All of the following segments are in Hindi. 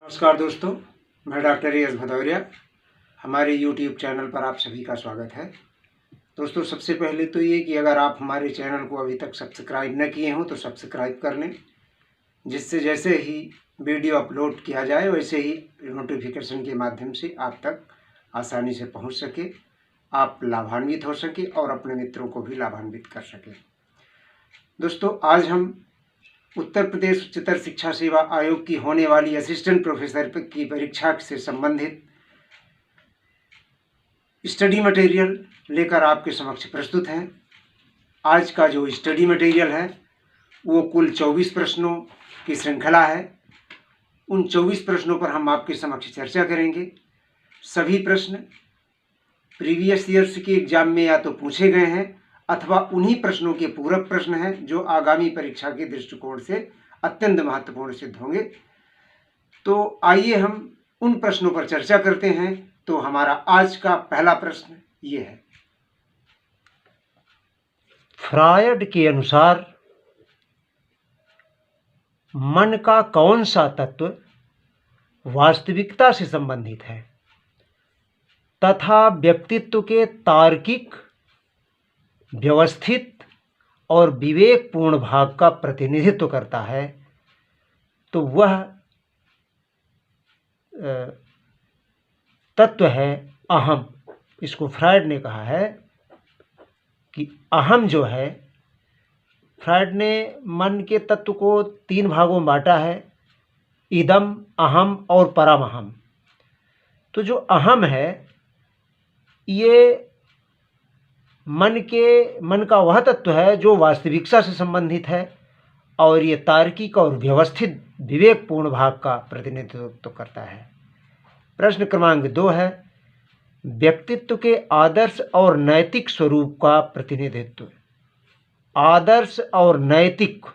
नमस्कार दोस्तों, मैं डॉक्टर यश भदौरिया। हमारे YouTube चैनल पर आप सभी का स्वागत है। दोस्तों, सबसे पहले तो ये कि अगर आप हमारे चैनल को अभी तक सब्सक्राइब न किए हों तो सब्सक्राइब कर लें, जिससे जैसे ही वीडियो अपलोड किया जाए वैसे ही नोटिफिकेशन के माध्यम से आप तक आसानी से पहुंच सके, आप लाभान्वित हो सके और अपने मित्रों को भी लाभान्वित कर सकें। दोस्तों, आज हम उत्तर प्रदेश उच्चतर शिक्षा सेवा आयोग की होने वाली असिस्टेंट प्रोफेसर की परीक्षा से संबंधित स्टडी मटेरियल लेकर आपके समक्ष प्रस्तुत हैं। आज का जो स्टडी मटेरियल है वो कुल 24 प्रश्नों की श्रृंखला है। उन 24 प्रश्नों पर हम आपके समक्ष चर्चा करेंगे। सभी प्रश्न प्रीवियस ईयर्स के एग्जाम में या तो पूछे गए हैं अथवा उन्हीं प्रश्नों के पूरक प्रश्न हैं जो आगामी परीक्षा के दृष्टिकोण से अत्यंत महत्वपूर्ण सिद्ध होंगे। तो आइए हम उन प्रश्नों पर चर्चा करते हैं। तो हमारा आज का पहला प्रश्न ये है, फ्रायड के अनुसार मन का कौन सा तत्व वास्तविकता से संबंधित है तथा व्यक्तित्व के तार्किक, व्यवस्थित और विवेकपूर्ण भाग का प्रतिनिधित्व करता है? तो वह तत्व है अहम। इसको फ्रायड ने कहा है कि अहम जो है, फ्रायड ने मन के तत्व को 3 भागों में बांटा है, इदम, अहम और परमअहम। तो जो अहम है ये मन का वह तत्व है जो वास्तविकता से संबंधित है और ये तार्किक और व्यवस्थित विवेकपूर्ण भाग का प्रतिनिधित्व करता है। प्रश्न क्रमांक 2 है, व्यक्तित्व के आदर्श और नैतिक स्वरूप का प्रतिनिधित्व। आदर्श और नैतिक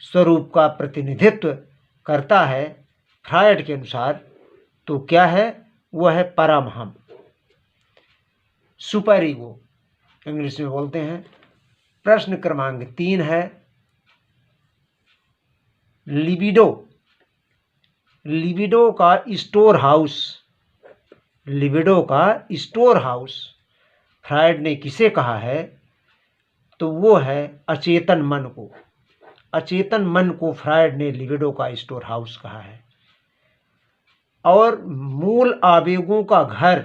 स्वरूप का प्रतिनिधित्व करता है फ्रायड के अनुसार। तो क्या है? वह है परमअहम, सुपर ईगो इंग्लिश में बोलते हैं। प्रश्न क्रमांक 3 है, लिबिडो। लिबिडो का स्टोर हाउस, लिबिडो का स्टोर हाउस फ्रायड ने किसे कहा है? तो वो है अचेतन मन को। अचेतन मन को फ्रायड ने लिबिडो का स्टोर हाउस कहा है। और मूल आवेगों का घर,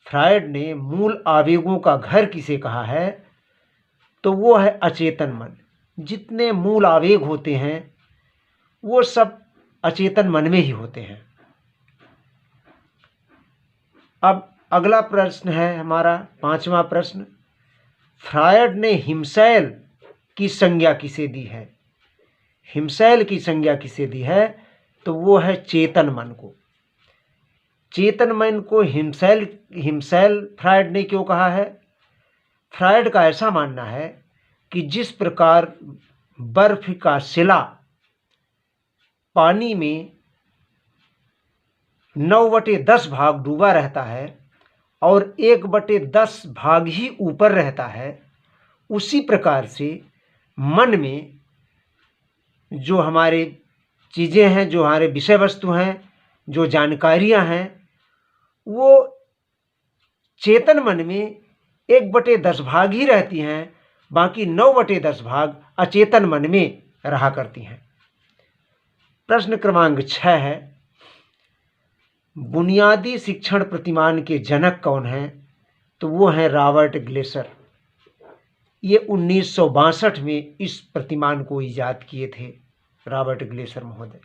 फ्रायड ने मूल आवेगों का घर किसे कहा है? तो वो है अचेतन मन। जितने मूल आवेग होते हैं वो सब अचेतन मन में ही होते हैं। अब अगला प्रश्न है हमारा 5वां प्रश्न, फ्रायड ने हिमशैल की संज्ञा किसे दी है? हिमशैल की संज्ञा किसे दी है? तो वो है चेतन मन को। चेतन मन को हिमशैल फ्रायड ने क्यों कहा है? फ्रायड का ऐसा मानना है कि जिस प्रकार बर्फ का शिला पानी में 9/10 भाग डूबा रहता है और 1/10 भाग ही ऊपर रहता है, उसी प्रकार से मन में जो हमारे चीज़ें हैं, जो हमारे विषय वस्तु हैं, जो जानकारियां हैं, वो चेतन मन में 1/10 भाग ही रहती हैं, बाकी 9/10 भाग अचेतन मन में रहा करती हैं। प्रश्न क्रमांक 6 है, बुनियादी शिक्षण प्रतिमान के जनक कौन हैं? तो वो हैं रॉबर्ट ग्लेसर। ये 1962 में इस प्रतिमान को इजाद किए थे रॉबर्ट ग्लेसर महोदय।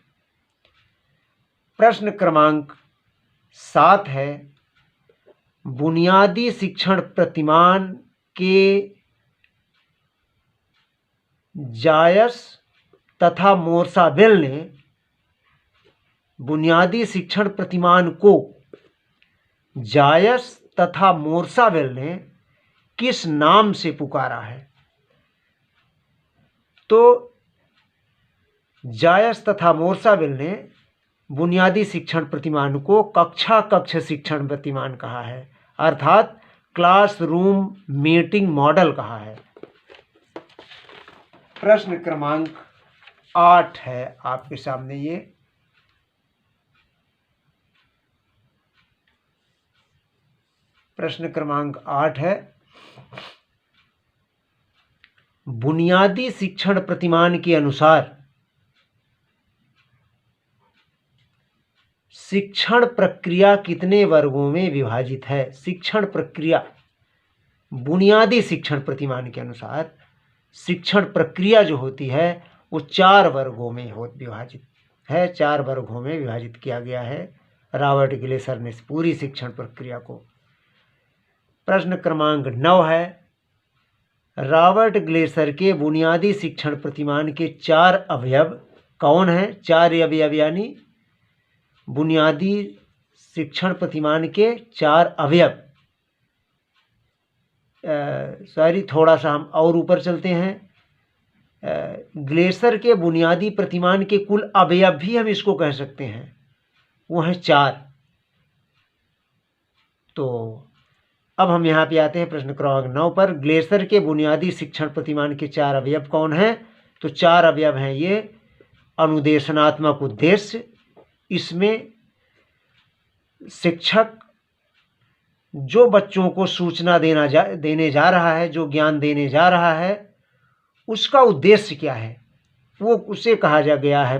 प्रश्न क्रमांक 7 है, बुनियादी शिक्षण प्रतिमान के जायस तथा मोर्सावेल ने बुनियादी शिक्षण प्रतिमान को जायस तथा मोर्सावेल ने किस नाम से पुकारा है? तो जायस तथा मोर्सावेल ने बुनियादी शिक्षण प्रतिमान को कक्ष शिक्षण प्रतिमान कहा है, अर्थात क्लासरूम मीटिंग मॉडल कहा है। प्रश्न क्रमांक 8 है आपके सामने ये, प्रश्न क्रमांक 8 है, बुनियादी शिक्षण प्रतिमान के अनुसार शिक्षण प्रक्रिया कितने वर्गों में विभाजित है? शिक्षण प्रक्रिया, बुनियादी शिक्षण प्रतिमान के अनुसार शिक्षण प्रक्रिया जो होती है वो 4 वर्गों में विभाजित है, 4 वर्गों में विभाजित किया गया है रॉबर्ट ग्लेसर ने इस पूरी शिक्षण प्रक्रिया को। प्रश्न क्रमांक 9 है, रॉबर्ट ग्लेसर के बुनियादी शिक्षण प्रतिमान के 4 अवयव कौन हैं? 4 अवयव यानी बुनियादी शिक्षण प्रतिमान के 4 अवयव। थोड़ा सा हम और ऊपर चलते हैं। ग्लेसर के बुनियादी प्रतिमान के कुल अवयव भी हम इसको कह सकते हैं, वो हैं 4। तो अब हम यहाँ पे आते हैं प्रश्न क्रमांक 9 पर। ग्लेसर के बुनियादी शिक्षण प्रतिमान के 4 अवयव कौन हैं? तो 4 अवयव हैं ये। अनुदेशनात्मक उद्देश्य, इसमें शिक्षक जो बच्चों को सूचना देने जा रहा है, जो ज्ञान देने जा रहा है, उसका उद्देश्य क्या है, वो उसे कहा गया है,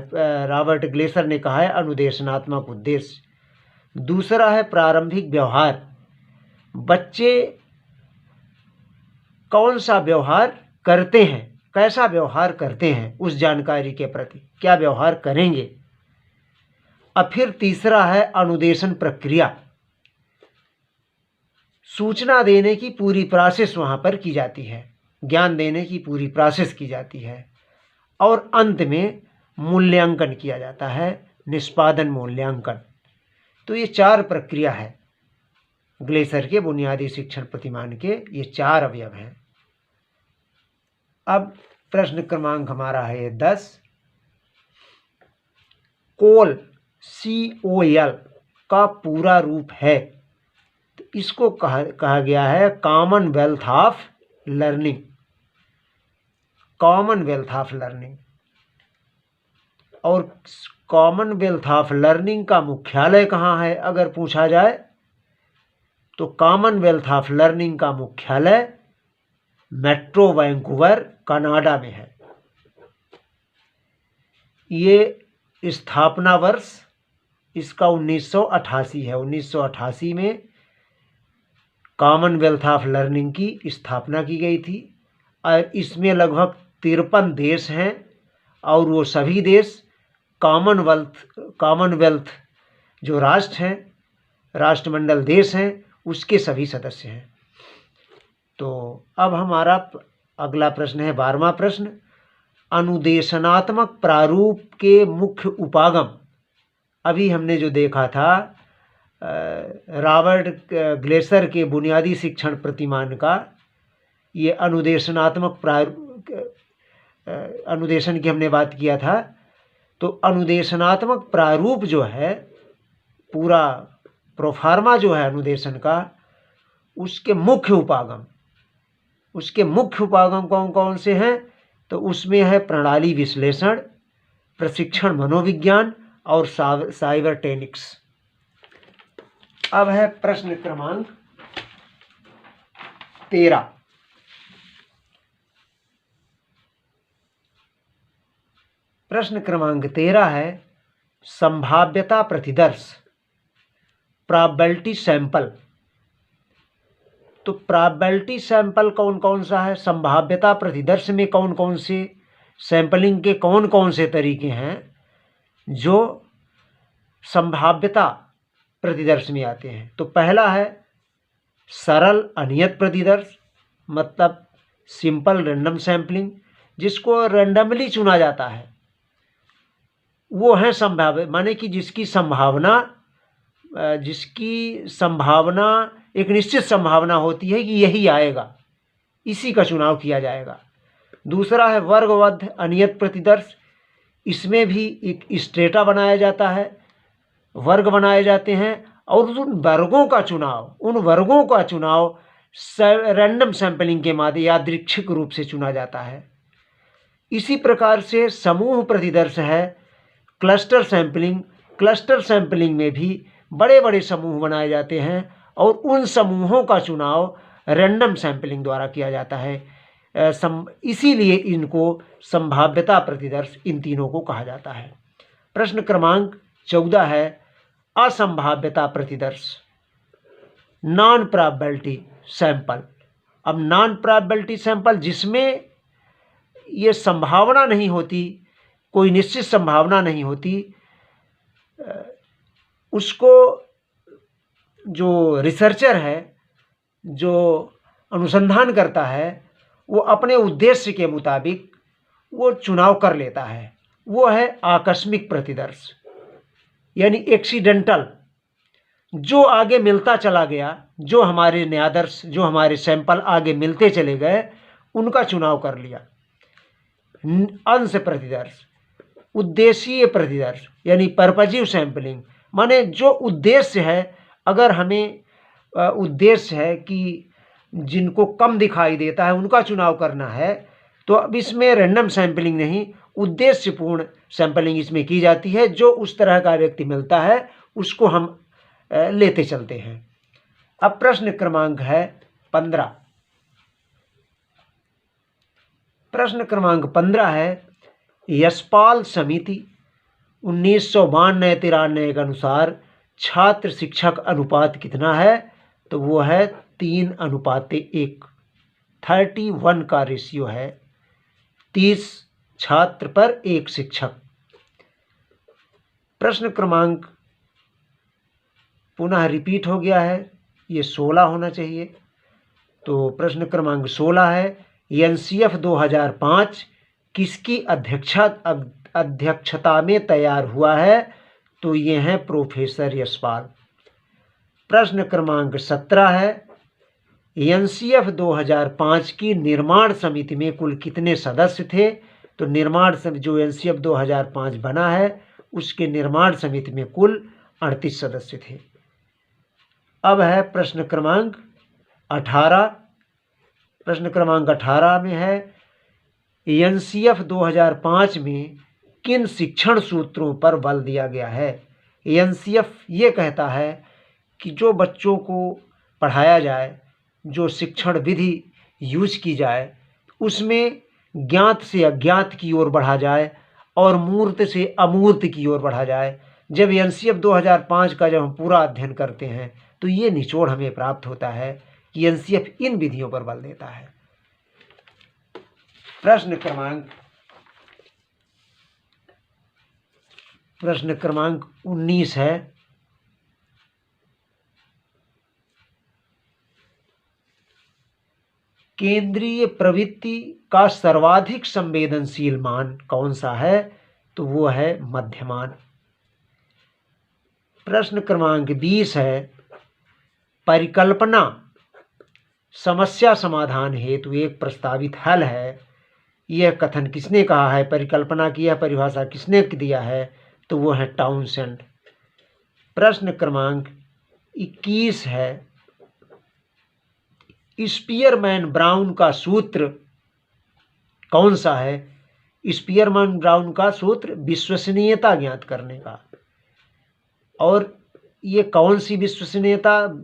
रॉबर्ट ग्लेसर ने कहा है अनुदेशनात्मक उद्देश्य। दूसरा है प्रारंभिक व्यवहार, बच्चे कौन सा व्यवहार करते हैं, कैसा व्यवहार करते हैं उस जानकारी के प्रति, क्या व्यवहार करेंगे। अब फिर तीसरा है अनुदेशन प्रक्रिया, सूचना देने की पूरी प्रोसेस वहाँ पर की जाती है, ज्ञान देने की पूरी प्रोसेस की जाती है। और अंत में मूल्यांकन किया जाता है, निष्पादन मूल्यांकन। तो ये 4 प्रक्रिया है ग्लेसर के बुनियादी शिक्षण प्रतिमान के, ये 4 अवयव हैं। अब प्रश्न क्रमांक हमारा है 10। कोल COL का पूरा रूप है, तो इसको कहा गया है Commonwealth of learning, Commonwealth of learning. और कॉमनवेल्थ ऑफ लर्निंग का मुख्यालय कहाँ है अगर पूछा जाए, तो कॉमनवेल्थ ऑफ लर्निंग का मुख्यालय मेट्रो वैंकूवर कनाडा में है। ये स्थापना वर्ष इसका 1988 है। 1988 में कॉमनवेल्थ ऑफ लर्निंग की स्थापना की गई थी और इसमें लगभग 53 देश हैं और वो सभी देश कॉमनवेल्थ जो राष्ट्र हैं, राष्ट्रमंडल देश हैं, उसके सभी सदस्य हैं। तो अब हमारा अगला प्रश्न है 12वां प्रश्न, अनुदेशनात्मक प्रारूप के मुख्य उपागम। अभी हमने जो देखा था रॉबर्ट ग्लेसर के बुनियादी शिक्षण प्रतिमान का, ये अनुदेशनात्मक अनुदेशन की हमने बात किया था। तो अनुदेशनात्मक प्रारूप जो है, पूरा प्रोफार्मा जो है अनुदेशन का, उसके मुख्य उपागम कौन कौन से हैं? तो उसमें है प्रणाली विश्लेषण, प्रशिक्षण मनोविज्ञान और साइबरटेक्निक्स। अब है प्रश्न क्रमांक 13। प्रश्न क्रमांक 13 है संभाव्यता प्रतिदर्श, प्रोबेबिलिटी सैंपल। तो प्रोबेबिलिटी सैंपल कौन कौन सा है, संभाव्यता प्रतिदर्श में कौन कौन से सैंपलिंग के कौन कौन से तरीके हैं जो संभाव्यता प्रतिदर्श में आते हैं। तो पहला है सरल अनियत प्रतिदर्श, मतलब सिंपल रैंडम सैंपलिंग, जिसको रैंडमली चुना जाता है। वो है संभाव्य, माने कि जिसकी संभावना एक निश्चित संभावना होती है कि यही आएगा, इसी का चुनाव किया जाएगा। दूसरा है वर्गबद्ध अनियत प्रतिदर्श, इसमें भी एक स्ट्रेटा बनाया जाता है, वर्ग बनाए जाते हैं और उन वर्गों का चुनाव रैंडम सैंपलिंग के माध्यम यादृच्छिक रूप से चुना जाता है। इसी प्रकार से समूह प्रतिदर्श है क्लस्टर सैंपलिंग में भी बड़े बड़े समूह बनाए जाते हैं और उन समूहों का चुनाव रैंडम सैंपलिंग द्वारा किया जाता है। इसीलिए इनको संभाव्यता प्रतिदर्श इन तीनों को कहा जाता है। प्रश्न क्रमांक 14 है असंभाव्यता प्रतिदर्श, नॉन प्रोबेबिलिटी सैंपल। अब नॉन प्रोबेबिलिटी सैंपल जिसमें ये संभावना नहीं होती, कोई निश्चित संभावना नहीं होती, उसको जो रिसर्चर है, जो अनुसंधान करता है, वो अपने उद्देश्य के मुताबिक वो चुनाव कर लेता है। वो है आकस्मिक प्रतिदर्श, यानी एक्सीडेंटल, जो आगे मिलता चला गया, जो हमारे न्यादर्श, जो हमारे सैंपल आगे मिलते चले गए, उनका चुनाव कर लिया। अंश प्रतिदर्श, उद्देशीय प्रतिदर्श यानी पर्पजिव सैंपलिंग, माने जो उद्देश्य है, अगर हमें उद्देश्य है कि जिनको कम दिखाई देता है उनका चुनाव करना है, तो अब इसमें रैंडम सैंपलिंग नहीं, उद्देश्यपूर्ण सैंपलिंग इसमें की जाती है। जो उस तरह का व्यक्ति मिलता है उसको हम लेते चलते हैं। अब प्रश्न क्रमांक है 15। प्रश्न क्रमांक 15 है यशपाल समिति 1992-93 के अनुसार छात्र शिक्षक अनुपात कितना है? तो वो है 3:1। 31 का रेशियो है, 30 छात्र पर 1 शिक्षक। प्रश्न क्रमांक पुनः रिपीट हो गया है, ये 16 होना चाहिए। तो प्रश्न क्रमांक 16 है एनसीएफ 2005 किसकी अध्यक्षता में तैयार हुआ है? तो ये हैं प्रोफेसर यशपाल। प्रश्न क्रमांक 17 है एनसीएफ 2005 की निर्माण समिति में कुल कितने सदस्य थे? तो निर्माण समिति जो एनसीएफ 2005 बना है उसके निर्माण समिति में कुल 38 सदस्य थे। अब है प्रश्न क्रमांक 18। प्रश्न क्रमांक 18 में है एनसीएफ 2005 में किन शिक्षण सूत्रों पर बल दिया गया है? एनसीएफ ये कहता है कि जो बच्चों को पढ़ाया जाए, जो शिक्षण विधि यूज की जाए, उसमें ज्ञात से अज्ञात की ओर बढ़ा जाए और मूर्त से अमूर्त की ओर बढ़ा जाए। जब एनसीएफ 2005 का जब हम पूरा अध्ययन करते हैं तो ये निचोड़ हमें प्राप्त होता है कि एनसीएफ इन विधियों पर बल देता है। प्रश्न क्रमांक 19 है केंद्रीय प्रवृत्ति का सर्वाधिक संवेदनशील मान कौन सा है? तो वो है मध्यमान। प्रश्न क्रमांक 20 है परिकल्पना समस्या समाधान हेतु एक प्रस्तावित हल है, यह कथन किसने कहा है? परिकल्पना की यह परिभाषा किसने दिया है? तो वो है टाउनसेंड। प्रश्न क्रमांक 21 है स्पीयरमैन ब्राउन का सूत्र कौन सा है? स्पीयरमैन ब्राउन का सूत्र विश्वसनीयता ज्ञात करने का। और ये कौन सी विश्वसनीयता?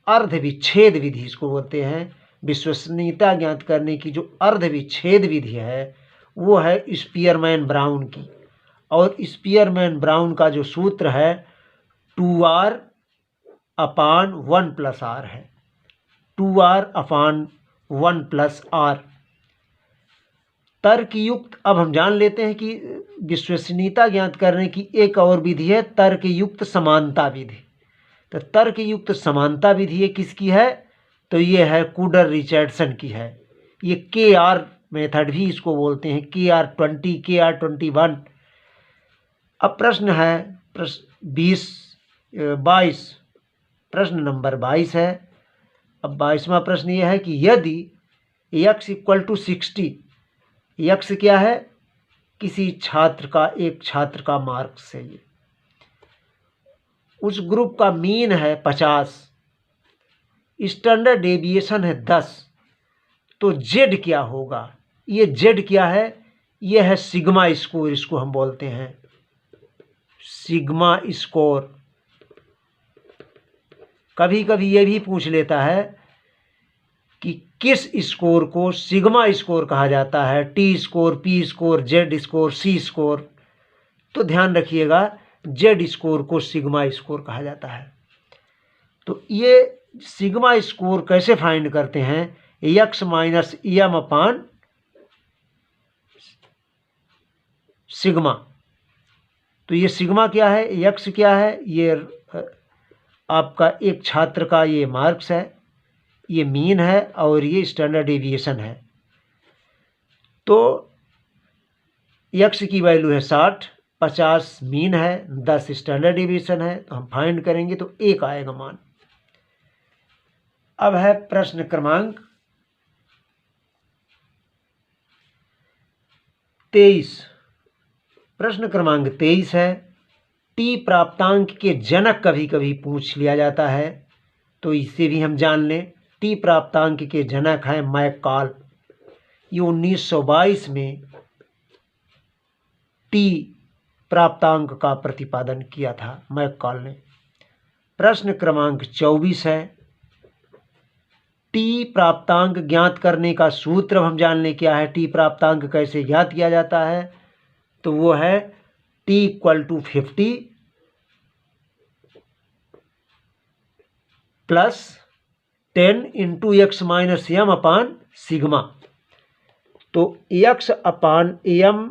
अर्धविच्छेद विधि इसको बोलते हैं। विश्वसनीयता ज्ञात करने की जो अर्धविच्छेद विधि है वो है स्पीयरमैन ब्राउन की। और स्पीयरमैन ब्राउन का जो सूत्र है 2r/1+r है। 2r/1+r। तर्कयुक्त, अब हम जान लेते हैं कि विश्वसनीयता ज्ञात करने की एक और विधि है तर्कयुक्त समानता विधि। तो तर्कयुक्त समानता विधि ये किसकी है? तो ये है कूडर रिचर्डसन की है। ये KR मेथड भी इसको बोलते हैं, KR20, KR21। अब प्रश्न है 22। प्रश्न नंबर 22 है। अब 22वां प्रश्न यह है कि यदि x = 60, x क्या है? किसी छात्र का, एक छात्र का मार्क्स है ये, उस ग्रुप का मीन है 50, स्टैंडर्ड डेविएशन है 10, तो z क्या होगा? ये z क्या है? ये है सिग्मा स्कोर, इसको हम बोलते हैं सिग्मा स्कोर। कभी कभी ये भी पूछ लेता है कि किस स्कोर को सिग्मा स्कोर कहा जाता है, T score, P score, Z score, C score. तो ध्यान रखिएगा, जेड स्कोर को सिग्मा स्कोर कहा जाता है। तो ये सिग्मा स्कोर कैसे फाइंड करते हैं? X minus m upon sigma. तो ये सिग्मा क्या है, एक्स क्या है, ये आपका एक छात्र का ये मार्क्स है, ये मीन है और ये स्टैंडर्ड डेविएशन है। तो एक्स की वैल्यू है 60, 50 मीन है, 10 स्टैंडर्ड डेविएशन है। तो हम फाइंड करेंगे तो 1 आएगा मान। अब है प्रश्न क्रमांक 23। प्रश्न क्रमांक 23 है, टी प्राप्तांक के जनक कभी कभी पूछ लिया जाता है, तो इससे भी हम जान लें। टी प्राप्तांक के जनक है मैककॉल। ये 1922 में टी प्राप्तांक का प्रतिपादन किया था मैककॉल ने। प्रश्न क्रमांक 24 है, टी प्राप्तांक ज्ञात करने का सूत्र हम जान लें क्या है। टी प्राप्तांक कैसे ज्ञात किया जाता है? तो वो है t equal to 50 plus 10 into x minus m upon sigma. तो एक्स अपान एम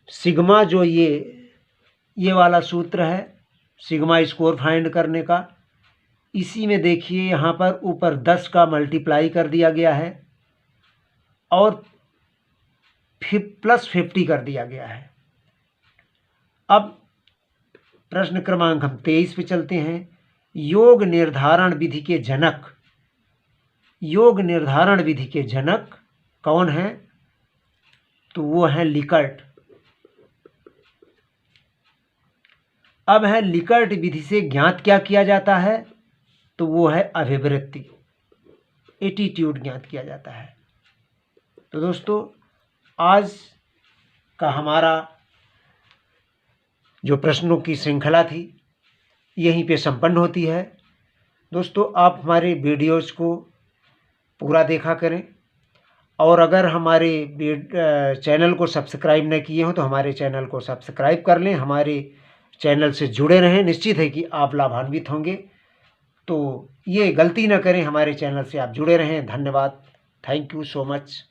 सिग्मा, जो ये वाला सूत्र है सिग्मा स्कोर फाइंड करने का, इसी में देखिए यहाँ पर ऊपर 10 का मल्टीप्लाई कर दिया गया है और प्लस 50 कर दिया गया है। अब प्रश्न क्रमांक हम 23 पे चलते हैं। योग निर्धारण विधि के जनक, योग निर्धारण विधि के जनक कौन है? तो वो है लिकर्ट। अब है लिकर्ट विधि से ज्ञात क्या किया जाता है? तो वो है अभिवृत्ति, एटीट्यूड ज्ञात किया जाता है। तो दोस्तों, आज का हमारा जो प्रश्नों की श्रृंखला थी यहीं पे संपन्न होती है। दोस्तों, आप हमारे वीडियोज़ को पूरा देखा करें और अगर हमारे चैनल को सब्सक्राइब न किए हों तो हमारे चैनल को सब्सक्राइब कर लें, हमारे चैनल से जुड़े रहें। निश्चित है कि आप लाभान्वित होंगे। तो ये गलती न करें, हमारे चैनल से आप जुड़े रहें। धन्यवाद। Thank you so much.